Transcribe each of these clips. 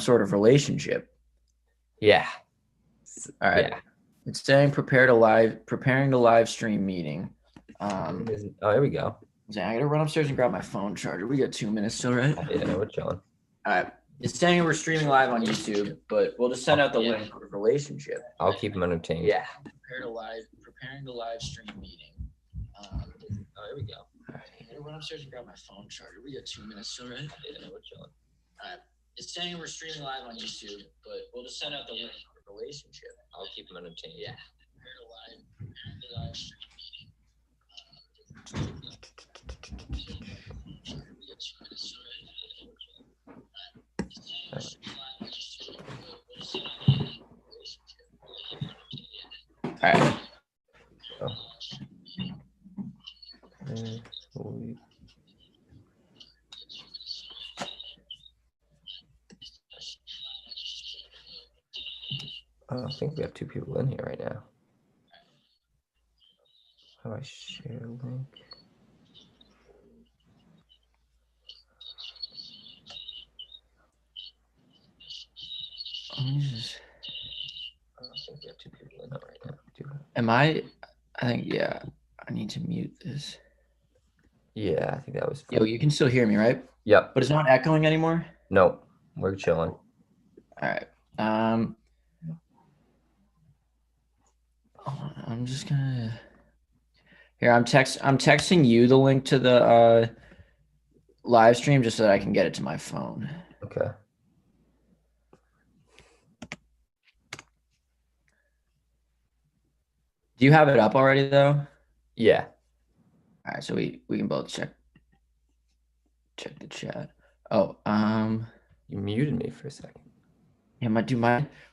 sort of relationship. Yeah. All right. Yeah. It's saying preparing to live stream meeting. Oh, here we go. I gotta run upstairs and grab my phone charger. We got 2 minutes still, right? Yeah, we're chilling. All right. It's saying we're streaming live on YouTube, but we'll just send out the link for relationship. I'll keep them entertained. Yeah. Preparing to live stream meeting. Oh, here we go. All right. I gotta run upstairs and grab my phone charger. We got 2 minutes still, right? Yeah, we're chilling. All right. It's saying we're streaming live on YouTube, but we'll just send out the link for relationship. I'll keep them entertained. Yeah. Preparing to live stream meeting. All right. I think we have 2 people in here right now. How do I share a link? I think we have 2 people in right now. I think, yeah, I need to mute this. Yeah, I think that was fun. Yo, you can still hear me, right? Yep. But it's not echoing anymore? Nope. We're chilling. All right. I'm just gonna here. I'm texting you the link to the live stream just so that I can get it to my phone. Okay. Do you have it up already though? Yeah. All right, so we can both check the chat. Oh, you muted me for a second. Yeah,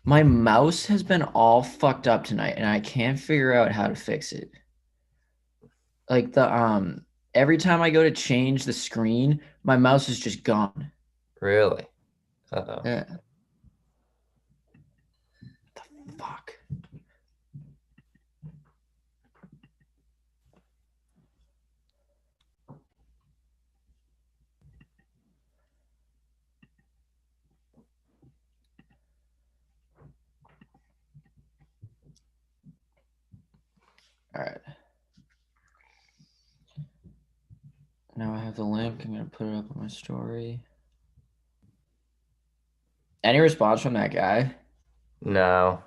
my mouse has been all fucked up tonight, and I can't figure out how to fix it. Like the every time I go to change the screen, my mouse is just gone. Really? Uh-oh. Yeah. What the fuck? All right. Now I have the link. I'm going to put it up on my story. Any response from that guy? No.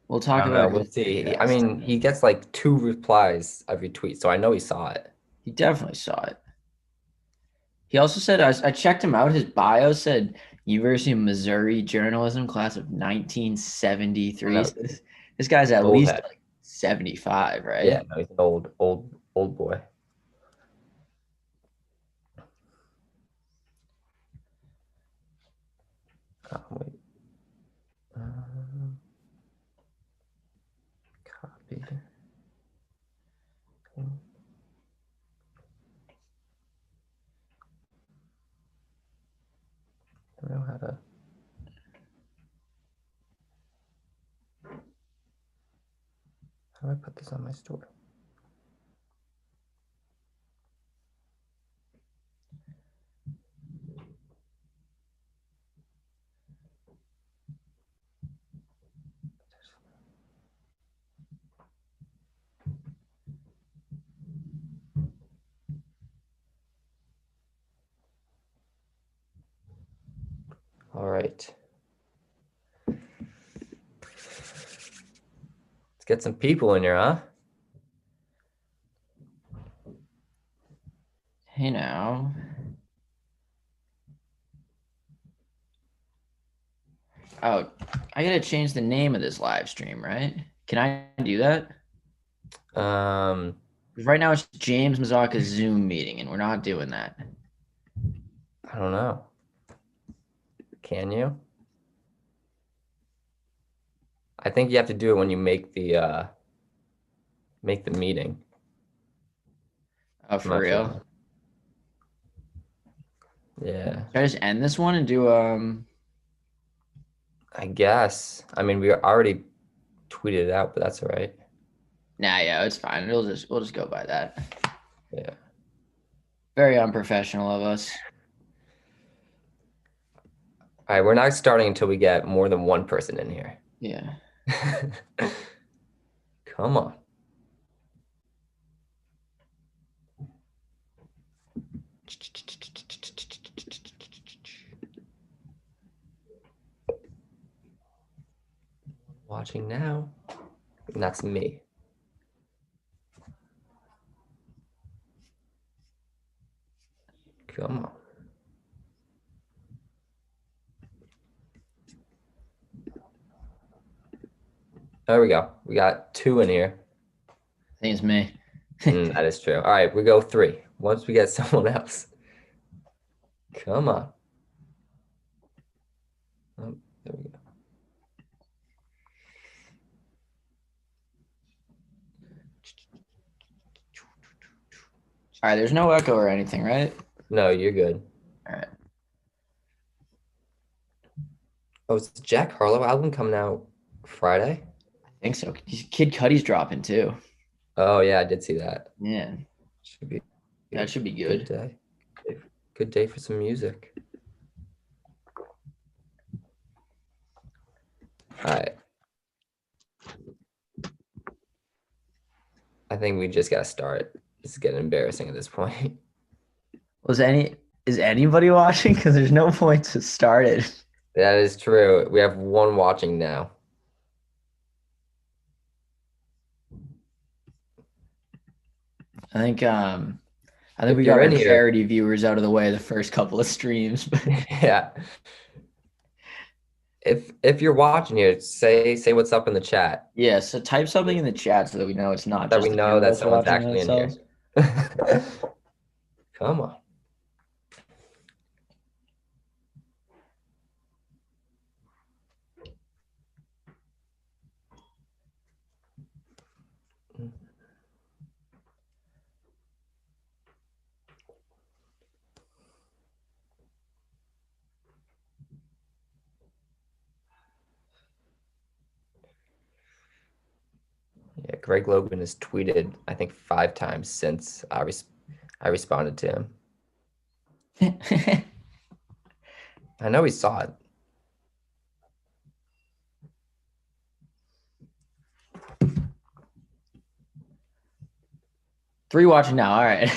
We'll talk about it. We'll see. I mean, he gets like 2 replies every tweet, so I know he saw it. He definitely saw it. He also said, I checked him out. His bio said University of Missouri journalism class of 1973. No. So this guy's at least like 75, right? Yeah, no, he's an old boy. Oh, wait. Copy. I don't know how to. How do I put this on my story? All right. Let's get some people in here, huh? Hey now. Oh, I gotta change the name of this live stream, right? Can I do that? Right now it's James Mazzocca's Zoom meeting, and we're not doing that. I don't know. Can you? I think you have to do it when you make the meeting. Oh, for real? Sure. Yeah. Should I just end this one and do I guess. I mean, we already tweeted it out, but that's all right. Nah, yeah, it's fine. We'll just go by that. Yeah. Very unprofessional of us. All right, we're not starting until we get more than one person in here. Yeah. Come on. Watching now. And that's me. Come on. There we go. We got two in here. I think it's me. That is true. All right, we go three. Once we get someone else. Come on. Oh, there we go. All right, there's no echo or anything, right? No, you're good. All right. Oh, is the Jack Harlow album coming out Friday? I think so. Kid Cudi's dropping too. Oh, yeah, I did see that. Yeah, Should be that should be good good. day. Good day for some music. All right. I think we just got to start. This is getting embarrassing at this point. Is anybody watching? Because there's no point to start it. That is true. We have one watching now. I think If we got you're our in here, charity viewers out of the way the first couple of streams. yeah. If you're watching here, say what's up in the chat Yeah, so type something in the chat so that we know it's not that just we a few know of that us someone's watching actually in here. ourselves. Come on. Yeah, Greg Logan has tweeted, I think, 5 times since I responded to him. I know he saw it. Three watching now. All right.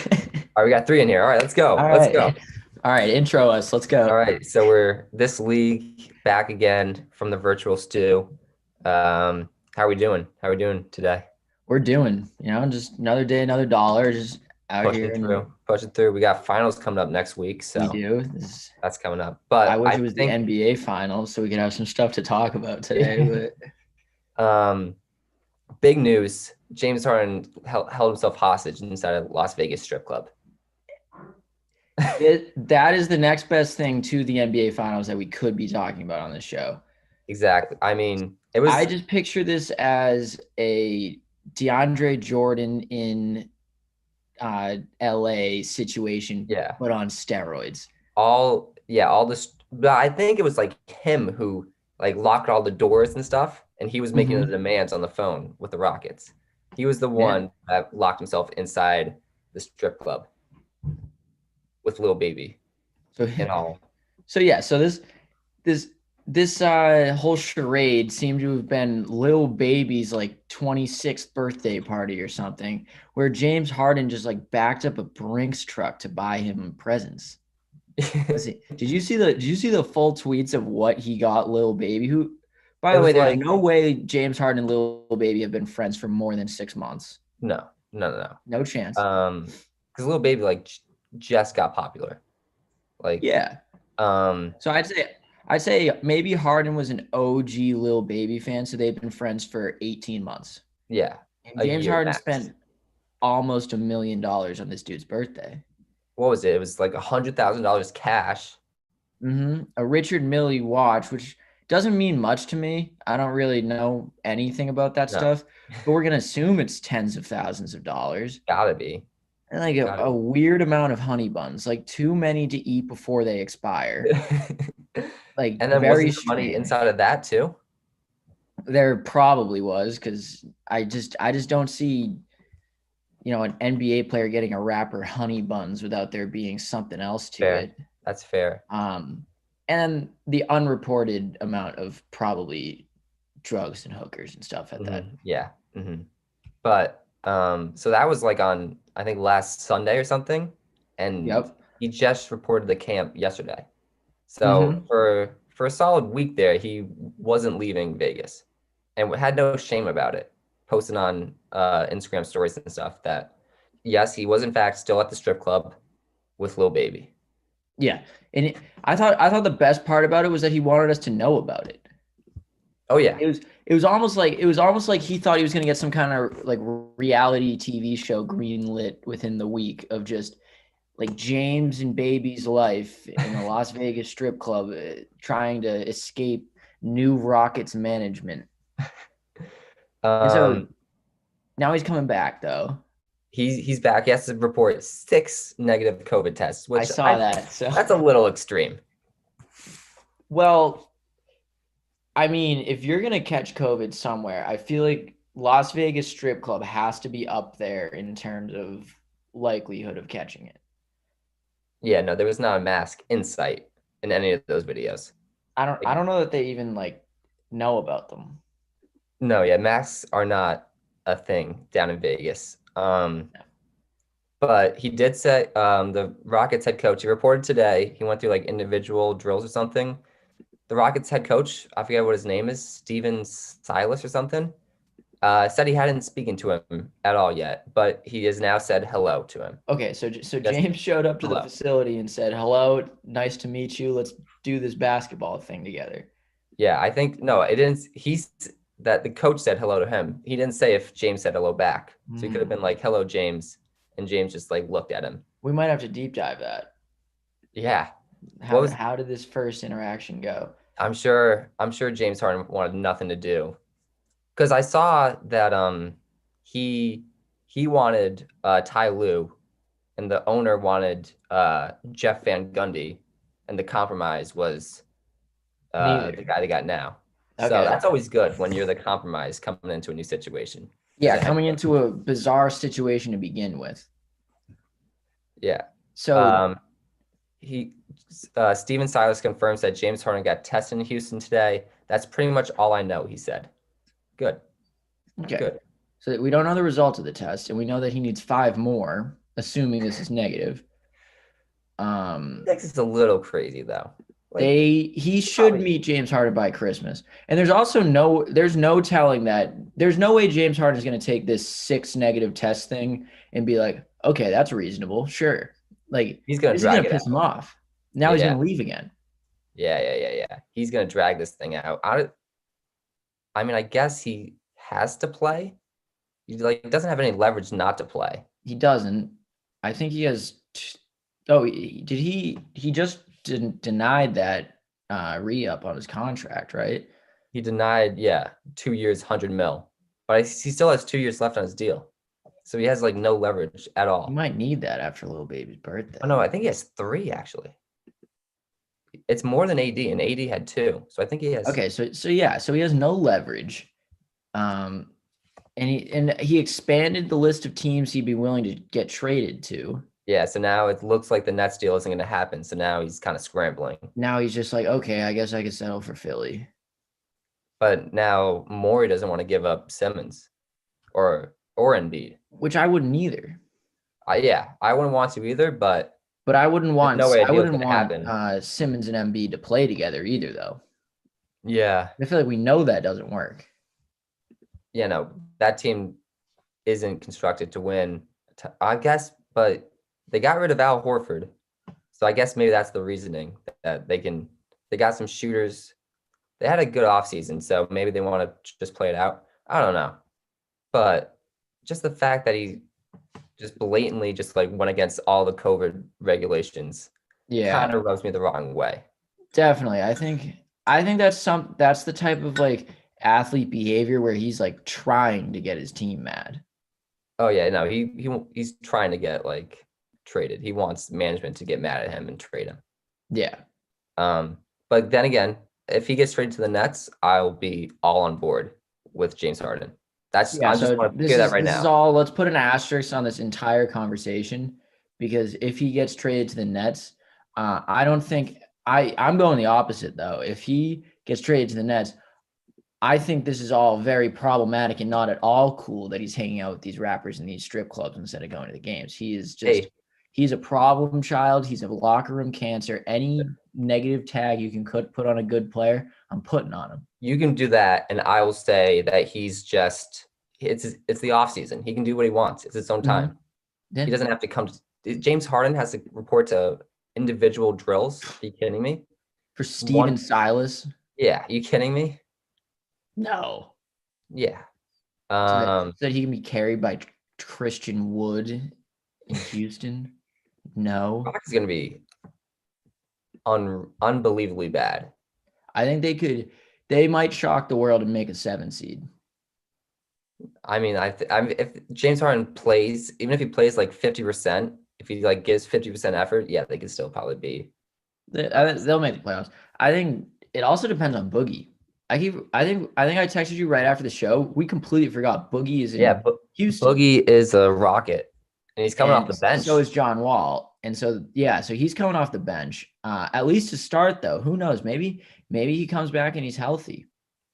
All right, we got 3 in here. All right, let's go. All Let's go. right. All right. Intro us. Let's go. All right, so we're this league back again from the virtual stew. How are we doing? How are we doing today? We're doing, just another day, another dollar, just out Pushing here. And through, pushing through. We got finals coming up next week, we so do. that's coming up. I But wish I it was the think NBA finals so we could have some stuff to talk about today. But big news: James Harden held himself hostage inside a Las Vegas strip club. that is the next best thing to the NBA finals that we could be talking about on this show. Exactly. I mean, I just picture this as a DeAndre Jordan in LA situation, yeah, but on steroids. all this. But I think it was like him who like locked all the doors and stuff, and he was making the demands on the phone with the Rockets. He was the one that locked himself inside the strip club with Lil Baby and all. So yeah, so this whole charade seemed to have been Lil Baby's like 26th birthday party or something, where James Harden just like backed up a Brinks truck to buy him presents. Did you see the full tweets of what he got Lil Baby? Who, by the way, there's no way James Harden and Lil Baby have been friends for more than 6 months. No. No chance. Because Lil Baby like just got popular. Like yeah. So I'd say maybe Harden was an OG Lil Baby fan, so they've been friends for 18 months. Yeah. And James Harden spent almost $1 million on this dude's birthday. What was it? It was like $100,000 cash. A Richard Mille watch, which doesn't mean much to me. I don't really know anything about that stuff, but we're gonna assume it's tens of thousands of dollars. Gotta be. And like a weird amount of honey buns, like too many to eat before they expire. Like, and then very wasn't the money inside of that too? There probably was, because I just don't see, an NBA player getting a wrapper honey buns without there being something else to it. That's fair. and the unreported amount of probably drugs and hookers and stuff at that. Yeah. But so that was like on I think last Sunday or something, and Yep. he just reported the camp yesterday. So Mm-hmm. for a solid week there, he wasn't leaving Vegas, and had no shame about it, posting on Instagram stories and stuff that yes, he was in fact still at the strip club with Lil Baby. Yeah, and I thought the best part about it was that he wanted us to know about it. Oh yeah, It was almost like he thought he was gonna get some kind of like reality TV show greenlit within the week of just like James and Baby's life in a Las Vegas strip club, trying to escape new Rockets management. And so um, now he's coming back though. he's back. He has to report 6 negative COVID tests, I which saw I that. So that's a little extreme. well, I mean, if you're gonna catch COVID somewhere, I feel like Las Vegas strip club has to be up there in terms of likelihood of catching it. Yeah, no, there was not a mask in sight in any of those videos. I don't Like, I don't know that they even like know about them. no, yeah, masks are not a thing down in Vegas. But he did say the Rockets head coach, he reported today, he went through like individual drills or something. The Rockets head coach, I forget what his name is, Steven Silas or something, said he hadn't spoken to him at all yet, but he has now said hello to him. Okay, so Just James showed up to the hello. facility and said, "Hello, nice to meet you. Let's do this basketball thing together." Yeah, I think no, it didn't. He's that the coach said hello to him. He didn't say if James said hello back. So he could have been like, "Hello, James," and James just like looked at him. We might have to deep dive that. Yeah. How What did was how did this first interaction go? I'm sure James Harden wanted nothing to do because I saw that he he wanted Ty Lue and the owner wanted Jeff Van Gundy, and the compromise was the Neither. guy they got now. So Okay. that's always good when you're the compromise coming into a new situation as Yeah, a head coming coach. into a bizarre situation to begin with. Yeah. So Um, he Steven Silas confirms that James Harden got tested in Houston today. That's pretty much all I know, he said. Good. okay. Good. So we don't know the result of the test, and we know that he needs five more, assuming this is negative. Um, Texas is a little crazy though. Like he should probably meet James Harden by Christmas. And there's no telling that there's no way James Harden is going to take this six negative test thing and be like, okay, that's reasonable. Sure. Like he's gonna this is going drag to it piss him out. off. Now he's Yeah. going to leave again. Yeah. He's gonna drag this thing out. I mean, I guess he has to play. He like doesn't have any leverage not to play. He doesn't. I think he has. Oh, did he just denied that re-up on his contract, right? He denied, yeah, 2 years, 100 mil, but he still has 2 years left on his deal, so he has like no leverage at He all. might need that after little baby's Oh birthday. no, I think he has three actually. It's more than AD, and AD had two, so I think he has. Okay, so yeah, so he has no leverage. Um, and he expanded the list of teams he'd be willing to get traded to. Yeah, so now it looks like the Nets deal isn't going to happen. So now he's kind of scrambling. Now he's just like, okay, I guess I could settle for Philly, But now Morey doesn't want to give up Simmons or Embiid. which I wouldn't either. Yeah, I wouldn't want to either, but But I wouldn't there's no want way a I deal is wouldn't going to want happen. Simmons and Embiid to play together either, though. Yeah, I feel like we know that doesn't work. no, that team isn't constructed to win, I guess. But they got rid of Al Horford, so I guess maybe that's the reasoning that they can. They got some shooters. They had a good offseason, so maybe they want to just play it out. I don't know. But just the fact that he just blatantly just like went against all the COVID regulations Yeah, kind of rubs me the wrong way. definitely. I think that's the type of like athlete behavior where he's like trying to get his team mad. Oh yeah, no, he's trying to get like traded. He wants management to get mad at him and trade him. Yeah. But then again, if he gets traded to the Nets, I'll be all on board with James Harden. That's Yeah, I just so want to this clear that is right this is now. all. Let's put an asterisk on this entire conversation because if he gets traded to the Nets, I don't think I'm going the opposite though. If he gets traded to the Nets, I think this is all very problematic and not at all cool that he's hanging out with these rappers in these strip clubs instead of going to the games. Hey, He's a problem child. He's a locker room cancer. Any negative tag you can put on a good player, I'm putting on him. you can do that, and I will say that he's just it's the off season. He can do what he wants. It's his own Mm-hmm. time. Yeah. He doesn't have to come to James Harden has to report to individual drills. Are you kidding me? For Steven One, Silas, yeah, are you kidding me? no. Yeah. So that he can be carried by Christian Wood in Houston, no. Rock is gonna be unbelievably bad. I think they might shock the world and make a 7 seed. I mean, if James Harden plays, even if he plays like 50%, if he like gives 50% effort, yeah, they could still probably be. They'll make the playoffs. I think it also depends on Boogie. I think I texted you right after the show. We completely forgot Boogie is Yeah, in but Houston, Boogie is a rocket, and he's coming off and the so bench. is John Wall. And so yeah, so he's coming off the bench. At least to start though. Who knows? Maybe he comes back and he's healthy.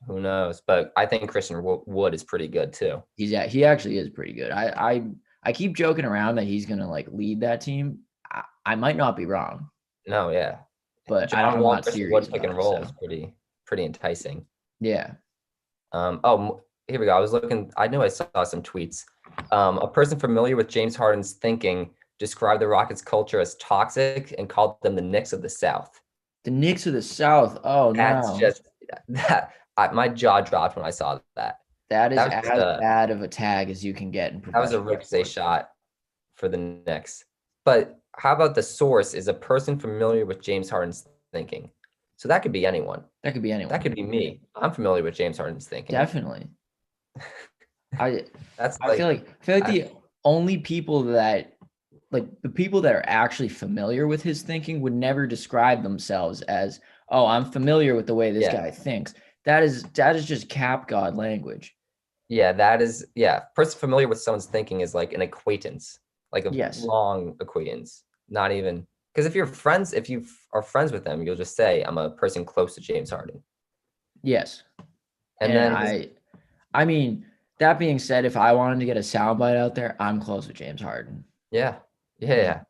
Who knows? But I think Christian Wood is pretty good too. He actually is pretty good. I keep joking around that he's gonna like lead that team. I might not be wrong, No, yeah. but John I'm Wall, not Christian serious Wood pick about and it. roll So is pretty enticing. yeah. Here we go. I was looking. I knew I saw some tweets. A person familiar with James Harden's thinking described the Rockets' culture as toxic and called them the Knicks of the South. The Knicks of the South. Oh That's no. just that. My jaw dropped when I saw that. That is That was just as bad of a tag as you can get in that was a professional ricochet sports. shot for the Knicks. But how about the source is a person familiar with James Harden's thinking? So that could be anyone. That could be That anyone. could be me. I'm familiar with James Harden's thinking. Definitely. I That's I like feel like I, the only people that like the people that are actually familiar with his thinking would never describe themselves as, "Oh, I'm familiar with the way this yeah. guy thinks." That is just cap god language. Yeah, that is Person familiar with someone's thinking is like an acquaintance, like a Yes. long acquaintance. Not even because if you are friends with them, you'll just say, I'm a person close to James Harden. Yes. And And then I mean, that being said, if I wanted to get a soundbite out there, I'm close with James Harden. yeah, yeah, And, yeah.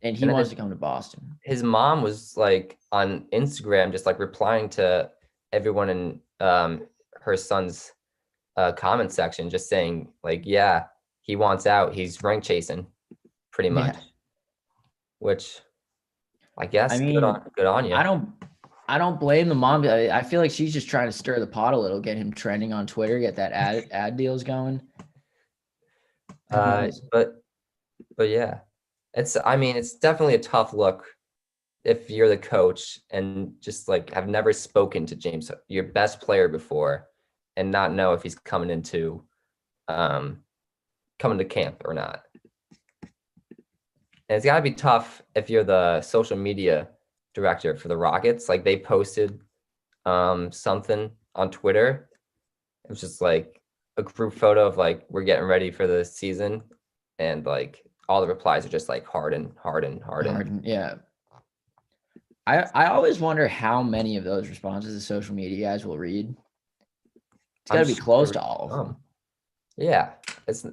and he And then wants to come to Boston. his mom was like on Instagram, just like replying to everyone in her son's comment section, just saying like, yeah, he wants out. He's rank chasing, pretty much. Yeah. Which I I guess mean, good on you. I don't I don't blame the mom. I feel like she's just trying to stir the pot a little, get him trending on Twitter, get that ad deals going. Who knows? But yeah, it's definitely a tough look if you're the coach and just like have never spoken to James, your best player before, and not know if he's um coming to camp or not. And it's got to be tough if you're the social media director for the Rockets. Like they posted something on Twitter. It was just like a group photo of like we're getting ready for the season, and like all the replies are just like Harden, Harden, Harden. Harden, yeah. I always wonder how many of those responses the social media guys will read. It's got I'm to be close sure. to all of them. Yeah, it's.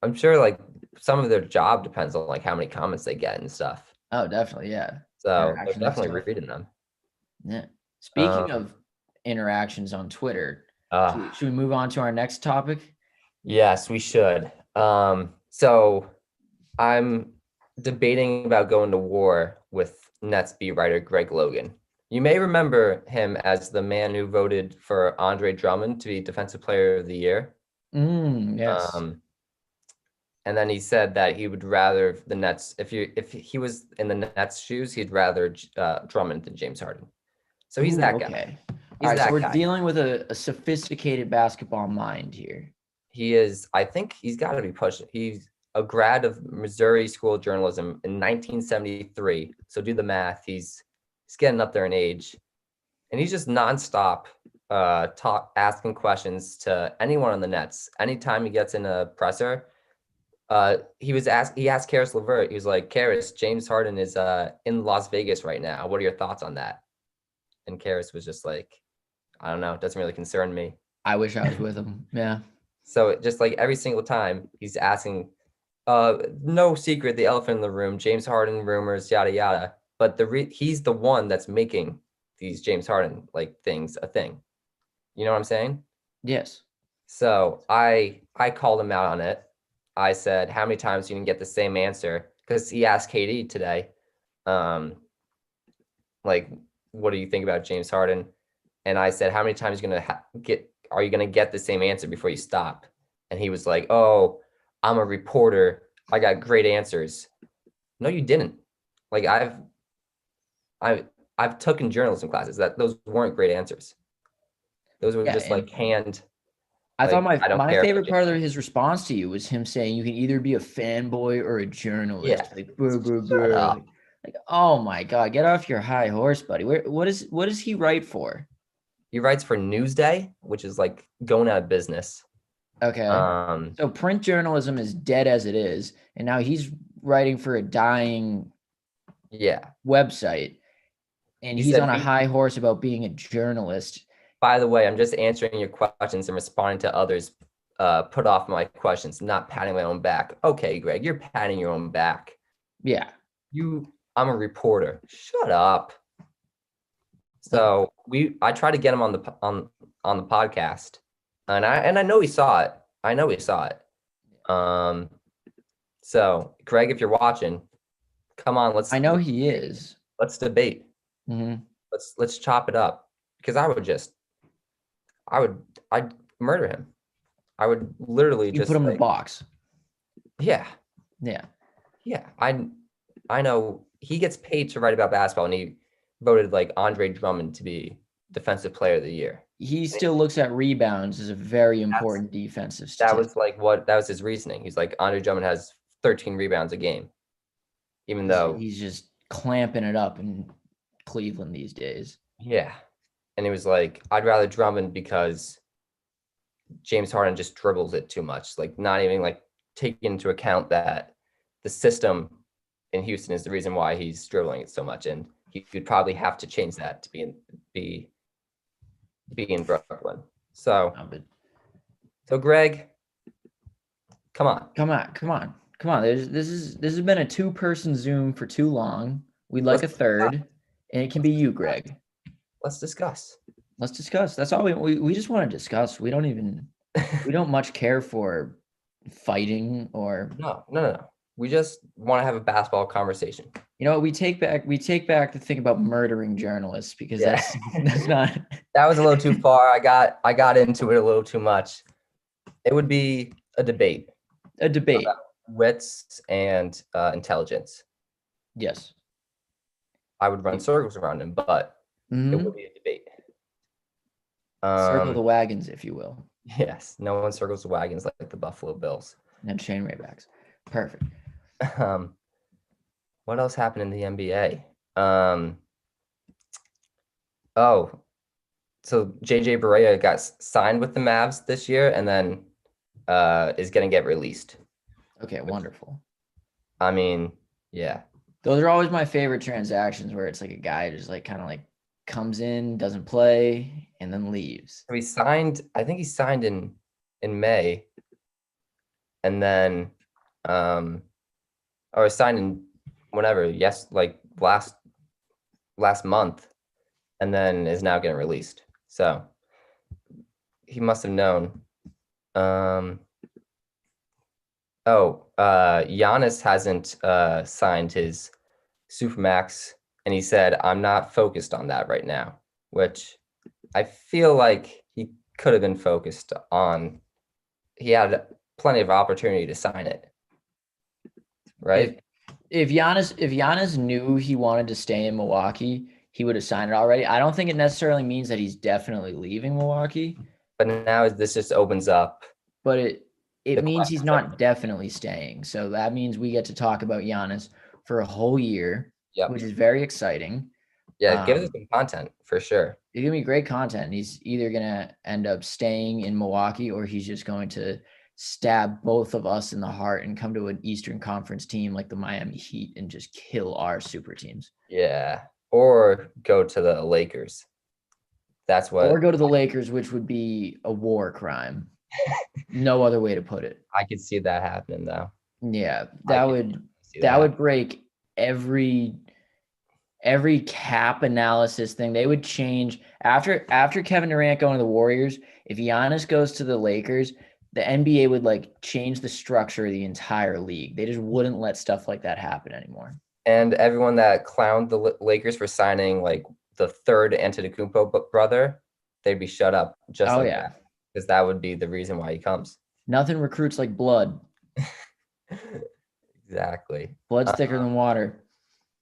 I'm sure like some of their job depends on like how many comments they get and stuff. Oh, definitely, yeah. So they're Interaction and definitely stuff. reading them. Yeah. Speaking Um, of interactions on Twitter, uh, should we move on to our next topic? yes, we should. So I'm debating about going to war with Nets beat writer Greg Logan. You may remember him as the man who voted for Andre Drummond to be Defensive Player of the Year. Yes. Um, and then he said that he would rather the Nets, if he was in the Nets' shoes, he'd rather Drummond than James Harden. So he's that guy. Okay. All He's right, so that we're guy. dealing with a sophisticated basketball mind here. He is. I think he's got to be pushing. He's a grad of Missouri School of Journalism in 1973. So do the math. He's getting up there in age, and he's just nonstop asking questions to anyone on the Nets. Anytime he gets in a presser, He asked Karis LeVert. He was like, Karis, James Harden is in Las Vegas right now. What are your thoughts on that? And Karis was just like, I don't know. It doesn't really concern me. I wish I was with him. Yeah. So just like every single time he's asking, no secret, the elephant in the room, James Harden rumors, yada yada. But he's the one that's making these James Harden like things a thing. You know what I'm saying? Yes. So I called him out on it. I said, how many times you can get the same answer? Because he asked KD today, um, like, what do you think about James Harden? And I said, how many times are you gonna get the same answer before you stop? And he was like, oh, I'm a reporter. I got great answers. No, you didn't. Like I've taken journalism classes that those weren't great answers. Those were Yeah. just like And I thought like I don't my care about favorite James part of Harden. his response to you was him saying you can either be a fanboy or a Yeah. journalist. Like, brr, brr, Shut brr. up. Like, oh my God, get off your high horse, buddy. What does he write for? He writes for Newsday, which is like going out of business. Okay. Um, So print journalism is dead as it is, and now he's writing for a dying yeah. website, and He he's said on a he high horse about being a journalist. By the way, I'm just answering your questions and responding to others put off my questions, not patting my own back. Okay, Greg, you're patting your own back. Yeah. I'm a reporter. Shut up. Okay. So I tried to get him on the podcast, and I know he saw it. I know he saw it. Um, so Greg, if you're watching, come on, I know he is. let's debate. Hmm. Let's chop it up because I'd murder him. I would literally You put just him in a like, box. yeah, Yeah. yeah. I know he gets paid to write about basketball, and he voted like Andre Drummond to be Defensive Player of the Year. He still looks at rebounds as a very That's important defensive that was statistic. like that was his reasoning. He's like Andre Drummond has 13 rebounds a game, even though He's just clamping it up in Cleveland these days. yeah. And he was like, I'd rather Drummond because James Harden just dribbles it too much. Like not even like taking into account that the system in Houston is the reason why he's dribbling it so much, and he would probably have to change that to be in Brooklyn. So But Greg, come on, come on, come on, come on. This has been a two-person Zoom for too long. We'd like let's a third, and it can be you, Greg. let's discuss. Let's discuss. That's all we just want to discuss. We don't much care for fighting or No. We just want to have a basketball conversation. you know what we take back the thing about murdering journalists because Yeah, that's not that was a little too far. I got into it a little too much. It would be a debate a debate. about wits and intelligence. Yes. I would run circles around him, but it would Hmm. be a debate. Circle the Um, wagons, if you will, yes, no one circles the wagons like the Buffalo Bills. and chain raybacks. Perfect. Um, what else happened in the NBA? Oh, so JJ Barea got signed with the Mavs this year, and then is going to get released. Okay, wonderful. I mean, yeah, Those are always my favorite transactions where it's like a guy just like kind of like comes in, doesn't play, and then leaves. so he signed. I think he signed in May, and then or signed in whenever. Yes, like last month, and then is now getting released. So he must have known. Giannis hasn't signed his Supermax, and he said, I'm not focused on that right now, which I feel like he could have been focused on. He had plenty of opportunity to sign it, If right? if Giannis knew he wanted to stay in Milwaukee, he would have signed it already. I don't think it necessarily means that he's definitely leaving Milwaukee, But now this just opens up but it the means he's questions that, not definitely staying. So that means we get to talk about Giannis for a whole year, yep. which is very exciting. Yeah, it gives us Um, some content for sure. it's gonna be great content. He's either gonna end up staying in Milwaukee or he's just going to stab both of us in the heart and come to an Eastern Conference team like the Miami Heat and just kill our super teams. Yeah. Or go to the Lakers. That's Or what go to the Lakers, which would be a war crime. No other way to put it. I could see that happening though. Yeah, I that could would see that that. would break every cap analysis thing. They would change after Kevin Durant going to the Warriors. If Giannis goes to the Lakers, the NBA would like change the structure of the entire league. They just wouldn't let stuff like that happen anymore. And everyone that clowned the Lakers for signing like the third Antetokounmpo brother, they'd be shut up just Oh like yeah, that, because that would be the reason why he comes. nothing recruits like blood. Exactly. Blood's thicker than water.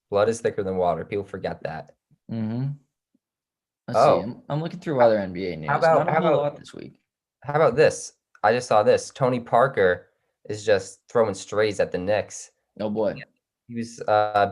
Blood is thicker than water. People forget that. Mm-hmm. Let's see. Oh, I'm looking through other NBA how news. about Not a how whole about lot this week. how about this? I just saw this. Tony Parker is just throwing strays at the Knicks. Oh boy. He was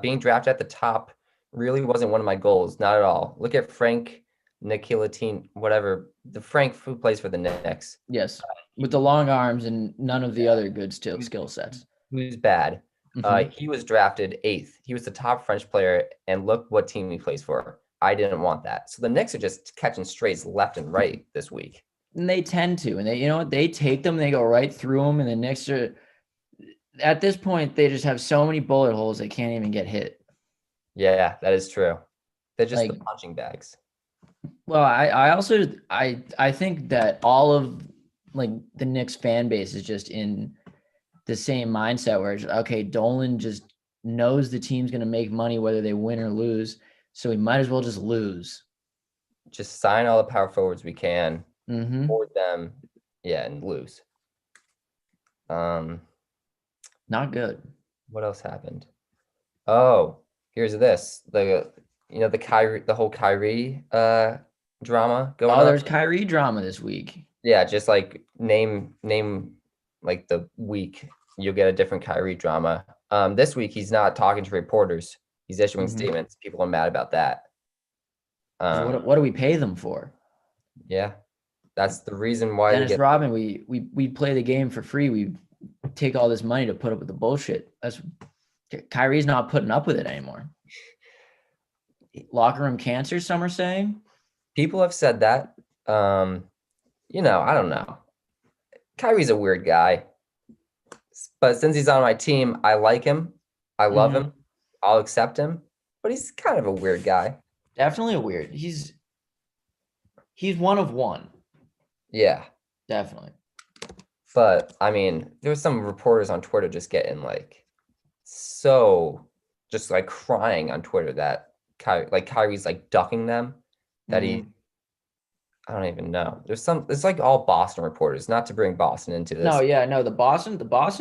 being drafted at the top. Really wasn't one of my goals, not at all. Look at Frank Nikilatine, whatever the Frank who plays for the Knicks. Yes. With the long arms and none of the other good skill sets. Who's bad. Mm-hmm. He was drafted 8th. He was the top French player, and look what team he plays for. I didn't want that. So the Knicks are just catching strays left and right this week. And they tend to, and they, you know what, they take them, they go right through them, and the Knicks are at this point they just have so many bullet holes they can't even get hit. Yeah, that is true. They're just Like, the punching bags. well, I also I think that all of like the Knicks fan base is just in the same mindset where it's okay, Dolan just knows the team's gonna make money whether they win or lose, so we might as well just lose. Just sign all the power forwards we can, Mm-hmm. board them, yeah, and lose. Um, Not good. what else happened? Oh, here's this. The whole Kyrie drama going Oh, on. there's Kyrie drama this week. Yeah, just like name like the week you'll get a different Kyrie drama. This week he's not talking to reporters. He's issuing Mm-hmm. statements. People are mad about that. What do we pay them for? Yeah, that's the reason why they Dennis get. Rodman, we play the game for free. We take all this money to put up with the bullshit. That's Kyrie's not putting up with it anymore. Locker room cancer, some are saying. People have said that. I don't know. Kyrie's a weird guy, but since he's on my team, I like him. I love him. I'll accept him, but he's kind of a weird guy. Definitely a weird. He's one of one. Yeah, Definitely. but I mean, there was some reporters on Twitter just getting like just like crying on Twitter that Kyrie's like ducking them. That I don't even know. It's like all Boston reporters, not to bring Boston into this. No, yeah, no. The Boston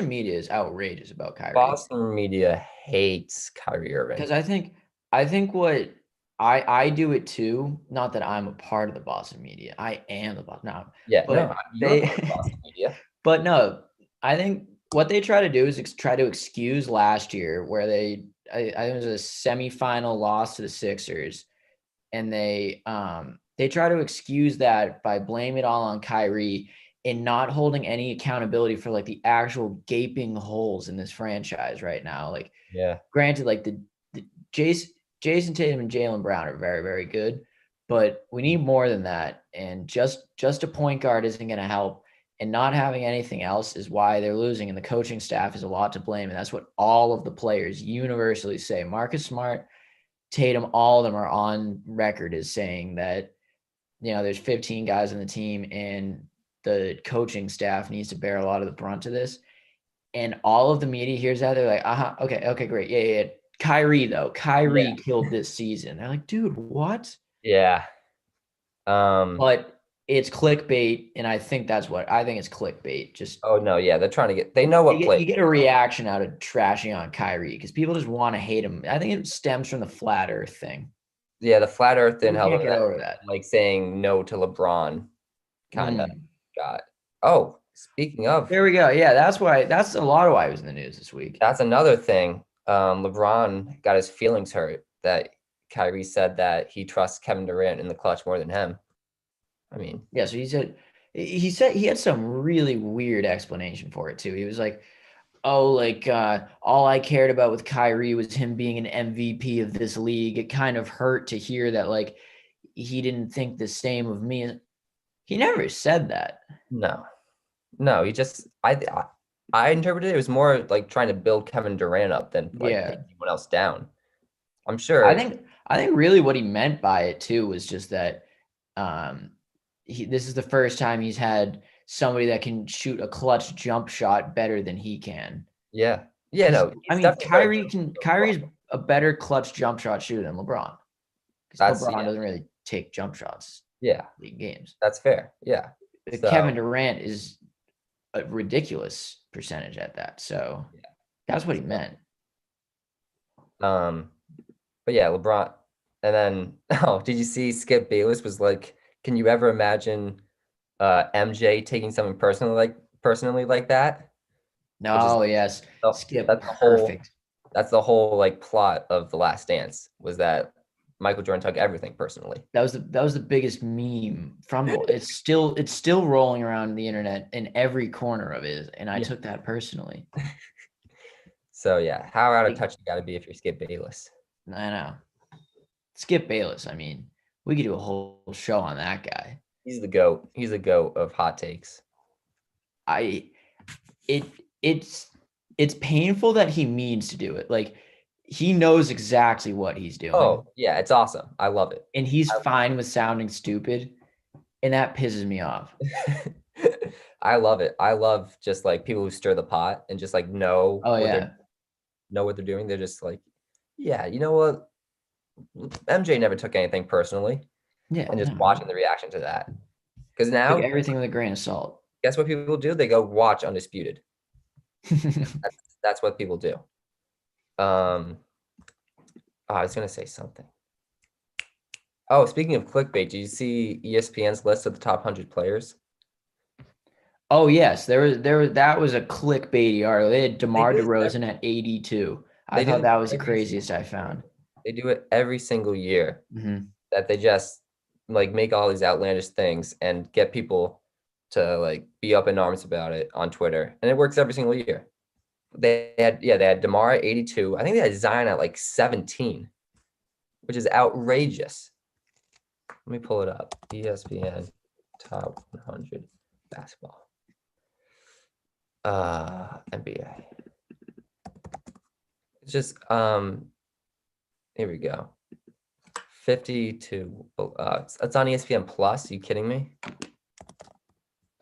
media is outrageous about Kyrie. Boston media hates Kyrie Irving. Because I think what I do it too. Not that I'm a part of the Boston media. I am the Boston. No, Yeah, but no, you're part of Boston media. But no, I think what they try to do is try to excuse last year where I think it was a semifinal loss to the Sixers, and they try to excuse that by blaming it all on Kyrie and not holding any accountability for like the actual gaping holes in this franchise right now. Like, Yeah, granted, like the Jason Tatum and Jaylen Brown are very, very good, but we need more than that. And just a point guard isn't going to help. And not having anything else is why they're losing. And the coaching staff is a lot to blame. And that's what all of the players universally say. Marcus Smart, Tatum, all of them are on record as saying that, there's 15 guys on the team and the coaching staff needs to bear a lot of the brunt of this. And all of the media hears that. They're like, okay, great. Yeah. Kyrie, though. Kyrie killed this season. They're like, dude, what? yeah. But it's clickbait, and I think it's clickbait. Just Oh no, yeah, they're trying to they know what you get a reaction out of trashing on Kyrie because people just want to hate him. I think it stems from the flat Earth thing. Yeah, the flat Earth didn't We help can't get that. over that. Like saying no to LeBron, kind of got. Oh, speaking of, There we go. Yeah, that's a lot of why it was in the news this week. that's another thing. LeBron got his feelings hurt that Kyrie said that he trusts Kevin Durant in the clutch more than him. I mean, Yeah, so he said he said he had some really weird explanation for it too. He was like, "Oh, like all I cared about with Kyrie was him being an MVP of this league. It kind of hurt to hear that like he didn't think the same of me." He never said that. No, no, he just I interpreted it was more like trying to build Kevin Durant up than like take Yeah. anyone else down. I'm I sure. think I think really what he meant by it too was just that um this is the first time he's had somebody that can shoot a clutch jump shot better than he can. Yeah, yeah, Because no, I he's mean definitely better than Kyrie's LeBron. a better clutch jump shot shooter than LeBron. Because That's LeBron yeah, doesn't really take jump shots yeah, in games. that's fair. Yeah. Kevin So Durant is a ridiculous percentage at that. So yeah. that's what he So, meant. um, but yeah, LeBron, and then oh, did you see Skip Bayless was like, can you ever imagine MJ taking something personally like that? Which is No, yes. oh, Skip, that's the whole perfect. that's the whole like plot of The Last Dance was that Michael Jordan took everything personally. That was the biggest meme from it's still rolling around the internet in every corner of it, and I Yeah. took that personally. So yeah, how out of Like, touch you got to be if you're Skip Bayless? I know. Skip Bayless. I mean, we could do a whole show on that guy. He's the goat. He's the goat of hot takes. I it it's it's painful that he means to do it. Like he knows exactly what he's doing, Oh yeah, it's awesome. I love it. and he's fine with sounding stupid, and that pisses me off. I love it. I love just like people who stir the pot and just like Oh yeah, know what they're doing. They're just like, yeah, you know what? MJ never took anything personally, yeah, and just no, watching the reaction to that. Because took now, everything with a grain of salt. guess what people do? They go watch Undisputed. That's what people do. Um, oh, I was gonna say something. Oh, speaking of clickbait, do you see ESPN's list of the top 100 players? Oh yes, there was that was a clickbaity article. They had They DeMar do this DeRozan at 82. I They do thought this that was the every single craziest I year. found. They do it every single year Hmm. that they just like make all these outlandish things and get people to like be up in arms about it on Twitter. And it works every single year. They had DeMar at 82. I think they had Zion at like 17, which is outrageous. Let me pull it up. ESPN top 100 basketball. NBA. It's just here we go. 52. It's on ESPN Plus. You kidding me?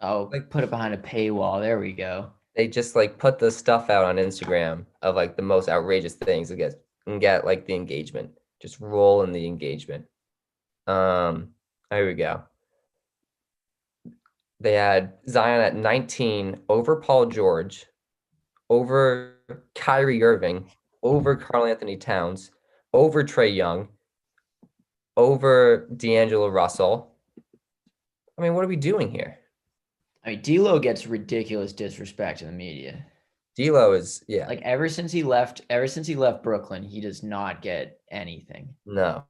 Oh, Like put it behind a paywall. There we go. they just like put the stuff out on Instagram of like the most outrageous things and get like the engagement. Just roll in the engagement. Um, here we go. They had Zion at 19 over Paul George, over Kyrie Irving, over Karl Anthony Towns, over Trey Young, over D'Angelo Russell. I mean, what are we doing here? I mean, D'Lo gets ridiculous disrespect in the media. D'Lo is yeah, Like ever since he left Brooklyn, he does not get anything. no.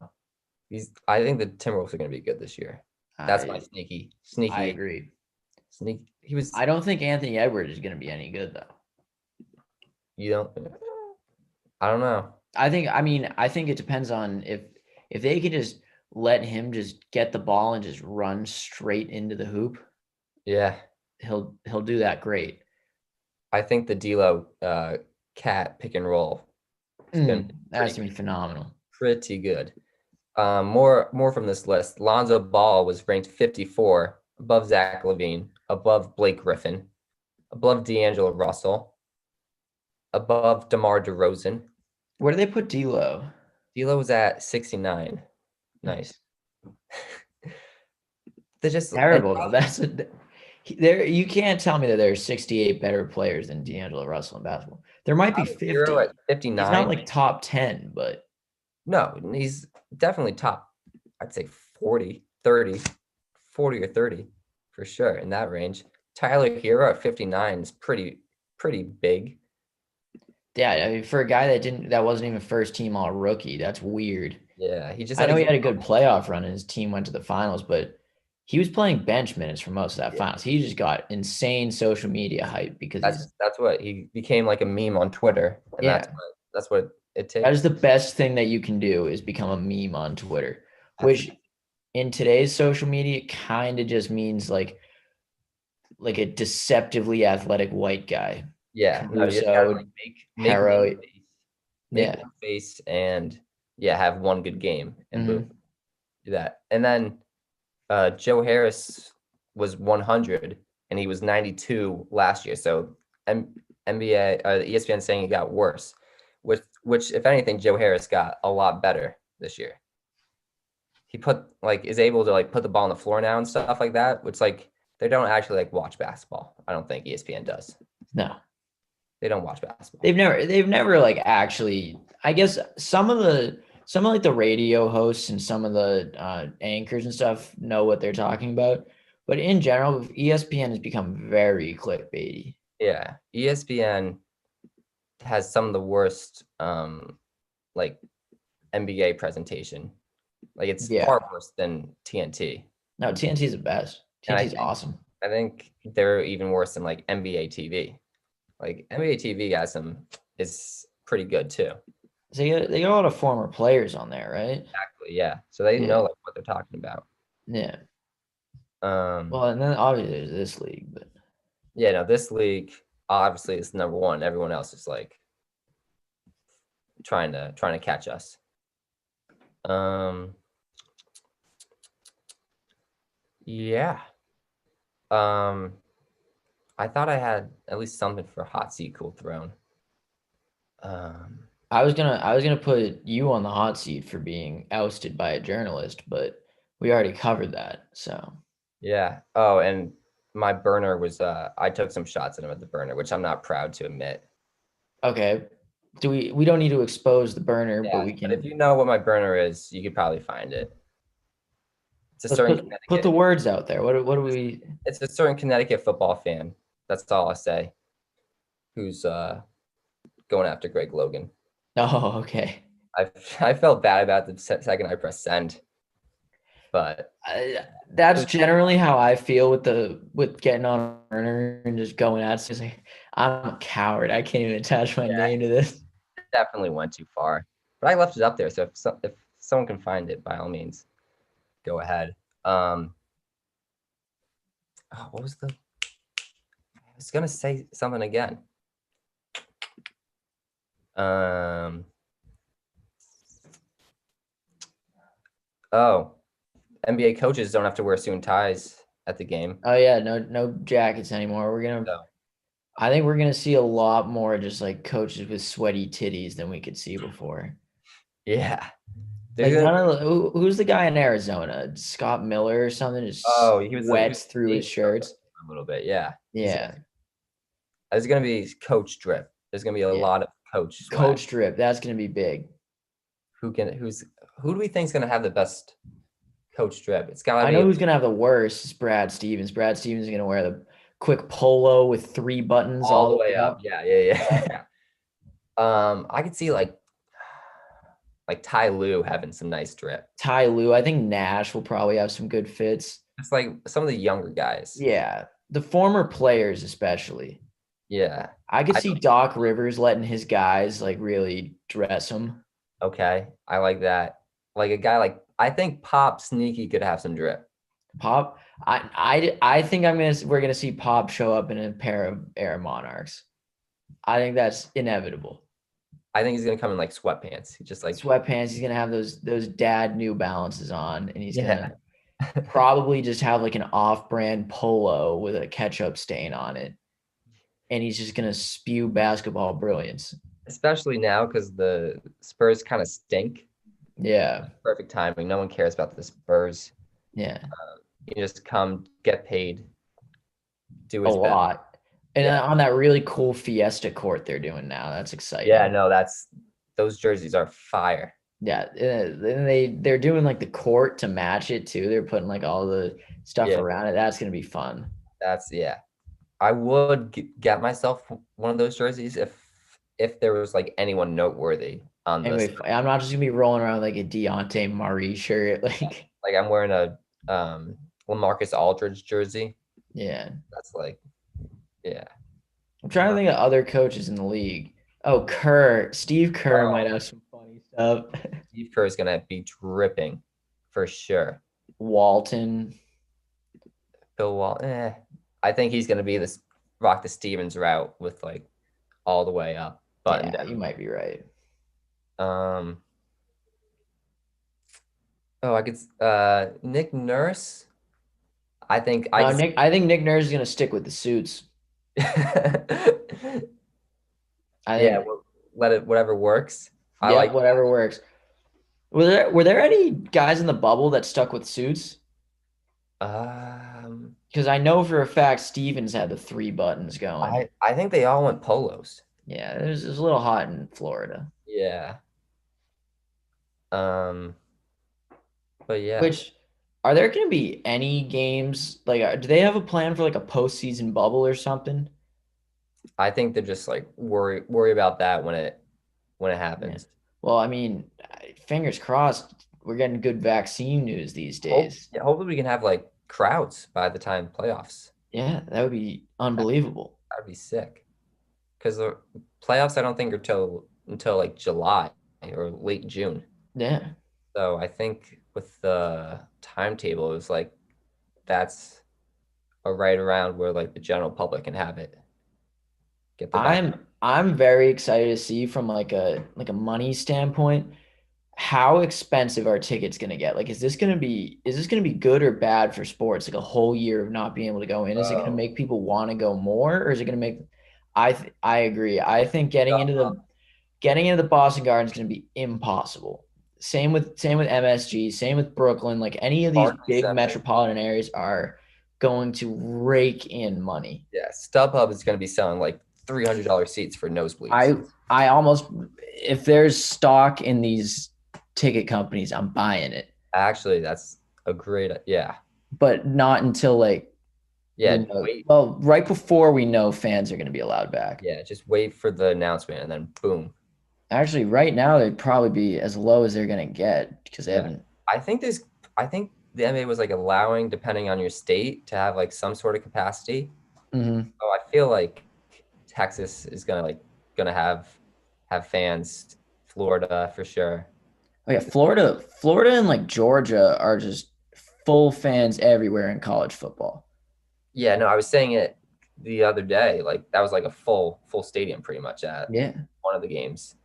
I think the Timberwolves are going to be good this year. That's my I I sneaky, agree. sneak. He was I don't think Anthony Edwards is going to be any good though. you don't. I don't know. I think it depends on if they can just let him just get the ball and just run straight into the hoop, Yeah, he'll do that great. I think the D'Lo cat pick and roll is going to be That's gonna be phenomenal. pretty good. More from this list. Lonzo Ball was ranked 54, above Zach LaVine, above Blake Griffin, above D'Angelo Russell, above DeMar DeRozan. Where do they put D'Lo? D'Lo was at 69. Nice. Nice. They just and Terrible though. There. You can't tell me that there are 68 better players than D'Angelo Russell in basketball. There might be Tyler Hero 50. at He's not 59. like top 10, but No, he's definitely top, I'd say 40, 30, 40 or 30 for sure in that range. Tyler Hero at 59 is pretty big. yeah, I mean, for a guy that wasn't even first team all rookie, that's weird. Yeah, he just I had a know he good had a good playoff run and his team went to the finals, but he was playing bench minutes for most of that Yeah. finals. He just got insane social media hype because he's That's what he became like a meme on Twitter, and yeah. that's what it That is takes. the best thing that you can do is become a meme on Twitter, That's which in today's social media kind of just means like a deceptively athletic white guy. yeah. No, you just gotta Caruso, like make one Harrow, face, make yeah. one face, and yeah, have one good game, and boom, Hmm. do that. And then Joe Harris was 100, and he was 92 last year. So M- NBA, ESPN saying it got worse, which if anything, Joe Harris got a lot better this year. He is able to like put the ball on the floor now and stuff like that, which like they don't actually like watch basketball. I don't think ESPN does. No, They don't watch basketball. they've never like actually. I guess some of like the radio hosts and some of the anchors and stuff know what they're talking about, but in general, ESPN has become very clickbaity. Yeah, ESPN has some of the worst like NBA presentation. Like it's Yeah, far worse than TNT. no, TNT is the best. And TNT is awesome. I think they're even worse than like NBA TV. Like NBA TV has some is pretty good too. So they got a lot of former players on there, right? Exactly, yeah. So they Yeah, know like what they're talking about. yeah. Um, Well, and then obviously there's this league, but yeah, no, this league obviously is number one. Everyone else is like trying to catch us. Um, yeah. Um, I thought I had at least something for hot seat cool throne. Um, I was gonna put you on the hot seat for being ousted by a journalist, but we already covered that. So yeah. Oh, and my burner was I took some shots at him at the burner, which I'm not proud to admit. okay, we don't need to expose the burner, but Yeah, we but if can you know what my burner is, you could probably find it. It's a let's certain put the Connecticut. words out there. What do we? It's a certain Connecticut football fan. That's all I say. Who's going after Greg Logan? Oh, okay. I I felt bad about the second I pressed send, but it That's was generally how I feel with getting on a burner and just going at it. It's like I'm a coward. I can't even attach my yeah, name to this. it definitely went too far. But I left it up there, so if someone can find it, by all means, go ahead. Um, what was the? I was gonna say something again. Um, oh, NBA coaches don't have to wear suit and ties at the game. Oh yeah, no jackets anymore. So I think we're gonna see a lot more just like coaches with sweaty titties than we could see before. yeah, there's Like gonna none be. of who's the guy in Arizona, Scott Miller or something, just Oh, he was sweats through his dating somebody shirts. for a little bit. Yeah, Yeah, there's gonna be coach drip. There's gonna be a yeah. lot of coach swag. Coach drip, that's gonna be big. Who do we think is gonna have the best coach drip? It's gotta I know be who's gonna have the worst. It's Brad Stevens. Brad Stevens is gonna wear the quick polo with 3 buttons all all the the way way up. up. Yeah, yeah, yeah. I could see like Ty Lue having some nice drip. Ty Lue, I think Nash will probably have some good fits. It's like some of the younger guys. Yeah, the former players especially. Yeah. I could I see Doc Rivers letting his guys like really dress him. okay. I like that. Like a guy like I think Pop Sneaky could have some drip. Pop, I think we're gonna see Pop show up in a pair of Air Monarchs. I think that's inevitable. I think he's gonna come in like sweatpants. He just like Sweatpants. He's gonna have those dad New Balances on, and he's gonna yeah. probably just have like an off-brand polo with a ketchup stain on it, and he's just gonna spew basketball brilliance. Especially now because the Spurs kind of stink. Yeah, Perfect timing. No one cares about the Spurs. yeah, You just come, get paid, do a his best. lot. And Yeah. on that really cool Fiesta court they're doing now, that's Yeah, exciting. no, those jerseys are fire. Yeah, and they're doing like the court to match it too. They're putting like all the stuff Yeah, around it. That's gonna be fun. yeah. I would get myself one of those jerseys if there was like anyone noteworthy on the Anyway, Spurs. I'm not just gonna be rolling around like a Deontay Murray shirt. Yeah. Like, Like I'm wearing a um LaMarcus Aldridge jersey. Yeah. That's like, yeah. I'm trying to think of other coaches in the league. Oh, Kerr. Steve Kerr might Oh, have some funny stuff. Steve Kerr is gonna be dripping for sure. Walton. Bill Wall, I think he's gonna be this rock the Stevens route with like all the way up, button Yeah, you down. might be right. Um, oh, I could Nick Nurse. I No, could Nick. I think Nick Nurse is gonna stick with the suits. I yeah, think. let it whatever works. I Yep, like whatever works. Were there any guys in the bubble that stuck with suits? um Because I know for a fact Stevens had the three buttons going. I think they all went polos. Yeah, it was a little hot in Florida. Yeah. Um, but yeah, Which are there going to be any games like do they have a plan for like a postseason bubble or something? I think they're just like worry about that when it Yeah. happens. Well, I mean, fingers crossed. We're getting good vaccine news these days. Hopefully we can have like crowds by the time playoffs. Yeah, that would be That unbelievable. that'd be sick. Because the playoffs I don't think are until like July or late June. Yeah. So I think with the timetable, it was like that's a right around where like the general public can have it, get the vaccine. I'm very excited to see from like a money standpoint how expensive are tickets going to get? Like is this going to be good or bad for sports? Like a whole year of not being able to go in, is it going to Oh, make people want to go more or is it going to make I agree. I think getting into the Boston Garden is going to be impossible. Same with MSG, same with Brooklyn. Like any of these Barclays big Center. metropolitan areas are going to rake in money. Yeah, StubHub is going to be selling like $300 seats for nosebleeds. I I almost if there's stock in these ticket companies, I'm buying it. Actually, that's a great, yeah. But not until like we Yeah, know. wait. Well, right before we know fans are going to be allowed back. Yeah, just wait for the announcement and then boom. Actually, right now they'd probably be as low as they're going to get because they Yeah. haven't. I think this I think the NBA was like allowing, depending on your state, to have like some sort of capacity. Mhm. So I feel like Texas is gonna have fans, Florida for sure. Oh yeah, Florida and like Georgia are just full fans everywhere in college football. Yeah, no, I was saying it the other day. Like that was like a full stadium pretty much at Yeah, one of the games.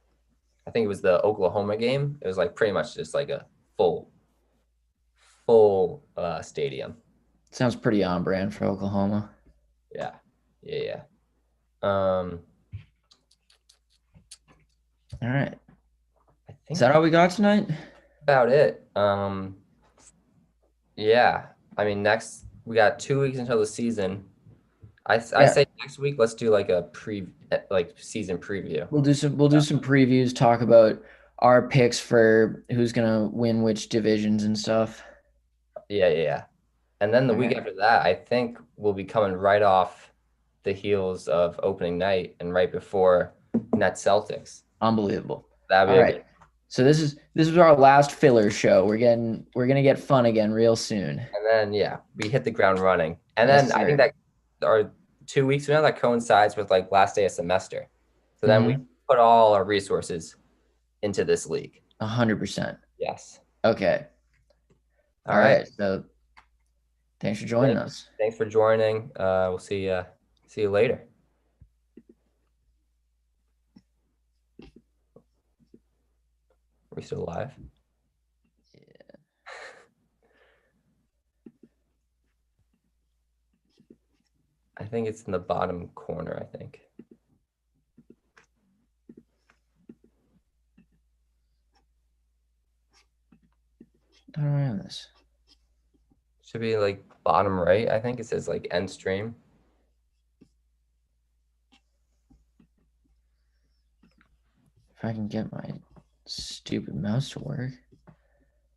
I think it was the Oklahoma game. It was like pretty much just like a full stadium. sounds pretty on brand for Oklahoma. Yeah. Yeah, yeah. Um, All right, I is think that that's all we got tonight? about it. Yeah. I mean, next we got 2 weeks until the season. I Yeah, say next week let's do like a like season preview. we'll do some previews, talk about our picks for who's gonna win which divisions and stuff. Yeah, yeah, yeah. And then the All week right, after that, I think we'll be coming right off the heels of opening night and right before Nets Celtics. unbelievable. That'd All be a good. right, so this is our last filler show. We're gonna get fun again real soon. And then yeah, we hit the ground running. And then Yes, I think sir. that our 2 weeks from now that coincides with like last day of semester. So then we Mm-hmm. put all our resources into this league. 100%. Yes. Okay. All All right. right. So thanks for joining us. Thanks for joining. We'll see you later. Are we still live? I think it's in the bottom corner, I think. I don't know this. Should be like bottom right. I think it says like end stream. If I can get my stupid mouse to work.